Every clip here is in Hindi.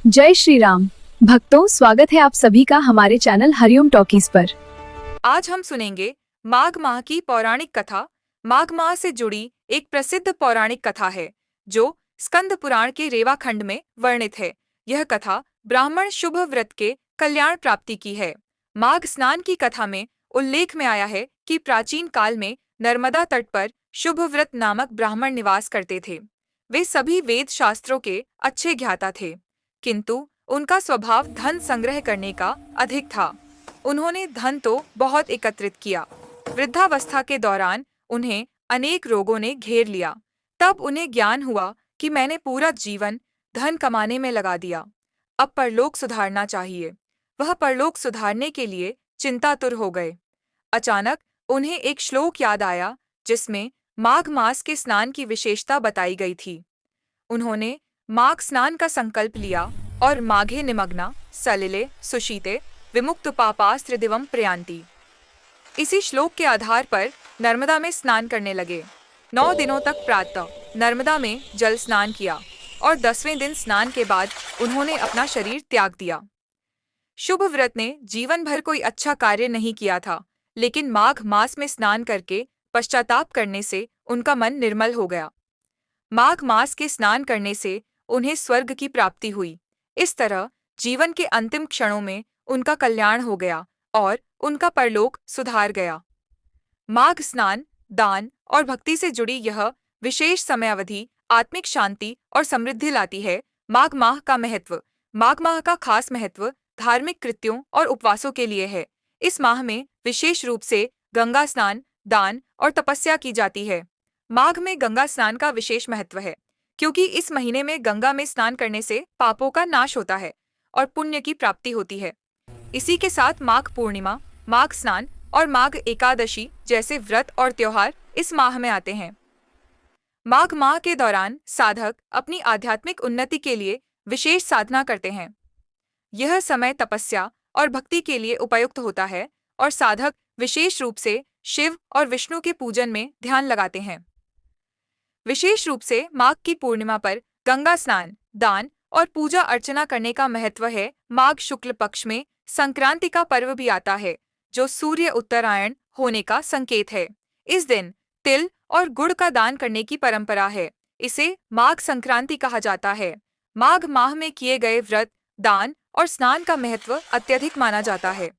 जय श्री राम भक्तों, स्वागत है आप सभी का हमारे चैनल हरिओम टॉकीज पर। आज हम सुनेंगे माघ माह की पौराणिक कथा। माघ माह से जुड़ी एक प्रसिद्ध पौराणिक कथा है जो स्कंद पुराण के रेवा खंड में वर्णित है। यह कथा ब्राह्मण शुभ व्रत के कल्याण प्राप्ति की है। माघ स्नान की कथा में उल्लेख में आया है कि प्राचीन काल में नर्मदा तट पर शुभ व्रत नामक ब्राह्मण निवास करते थे। वे सभी वेद शास्त्रों के अच्छे ज्ञाता थे, किंतु उनका स्वभाव धन संग्रह करने का अधिक था। उन्होंने धन तो बहुत एकत्रित किया। वृद्धावस्था के दौरान उन्हें अनेक रोगों ने घेर लिया। तब उन्हें ज्ञान हुआ कि मैंने पूरा जीवन धन कमाने में लगा दिया, अब परलोक सुधारना चाहिए। वह परलोक सुधारने के लिए चिंतातुर हो गए। अचानक उन्हें एक श्लोक याद आया जिसमें माघ मास के स्नान की विशेषता बताई गई थी। उन्होंने माघ स्नान का संकल्प लिया और माघे निमग्ना सलिले सुशीते विमुक्त पापास्त्र दिवम प्रयांति। इसी श्लोक के आधार पर नर्मदा में स्नान करने लगे। 9 दिनों तक प्रातः नर्मदा में जल स्नान किया और 10वें दिन स्नान के बाद उन्होंने अपना शरीर त्याग दिया। शुभ व्रत ने जीवन भर कोई अच्छा कार्य नहीं किया था, लेकिन माघ मास में स्नान करके पश्चाताप करने से उनका मन निर्मल हो गया। माघ मास के स्नान करने से उन्हें स्वर्ग की प्राप्ति हुई। इस तरह जीवन के अंतिम क्षणों में उनका कल्याण हो गया और उनका परलोक सुधार गया। माघ स्नान, दान और भक्ति से जुड़ी यह विशेष समयावधि आत्मिक शांति और समृद्धि लाती है। माघ माह का महत्व। माघ माह का खास महत्व धार्मिक कृत्यों और उपवासों के लिए है। इस माह में विशेष रूप से गंगा स्नान, दान और तपस्या की जाती है। माघ में गंगा स्नान का विशेष महत्व है क्योंकि इस महीने में गंगा में स्नान करने से पापों का नाश होता है और पुण्य की प्राप्ति होती है। इसी के साथ माघ पूर्णिमा, माघ स्नान और माघ एकादशी जैसे व्रत और त्योहार इस माह में आते हैं। माघ माह के दौरान साधक अपनी आध्यात्मिक उन्नति के लिए विशेष साधना करते हैं। यह समय तपस्या और भक्ति के लिए उपयुक्त होता है और साधक विशेष रूप से शिव और विष्णु के पूजन में ध्यान लगाते हैं। विशेष रूप से माघ की पूर्णिमा पर गंगा स्नान, दान और पूजा अर्चना करने का महत्व है। माघ शुक्ल पक्ष में संक्रांति का पर्व भी आता है जो सूर्य उत्तरायण होने का संकेत है। इस दिन तिल और गुड़ का दान करने की परंपरा है। इसे माघ संक्रांति कहा जाता है। माघ माह में किए गए व्रत, दान और स्नान का महत्व अत्यधिक माना जाता है।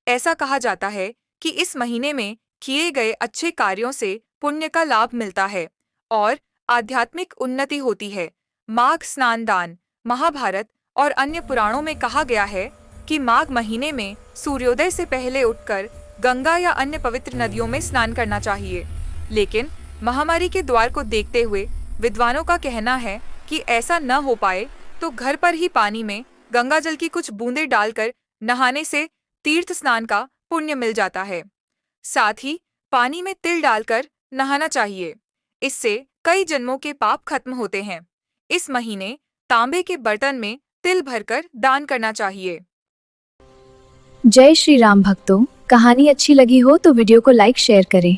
ऐसा कहा जाता है कि इस महीने में किए गए अच्छे कार्यों से पुण्य का लाभ मिलता है और आध्यात्मिक उन्नति होती है। माघ स्नान दान। महाभारत और अन्य पुराणों में कहा गया है कि माघ महीने में सूर्योदय से पहले उठकर गंगा या अन्य पवित्र नदियों में स्नान करना चाहिए, लेकिन महामारी के द्वार को देखते हुए विद्वानों का कहना है कि ऐसा न हो पाए तो घर पर ही पानी में गंगा जल की कुछ बूंदें डालकर नहाने से तीर्थ स्नान का पुण्य मिल जाता है। साथ ही पानी में तिल डालकर नहाना चाहिए। इससे कई जन्मों के पाप खत्म होते हैं। इस महीने तांबे के बर्तन में तिल भरकर दान करना चाहिए। जय श्री राम भक्तों, कहानी अच्छी लगी हो तो वीडियो को लाइक शेयर करें।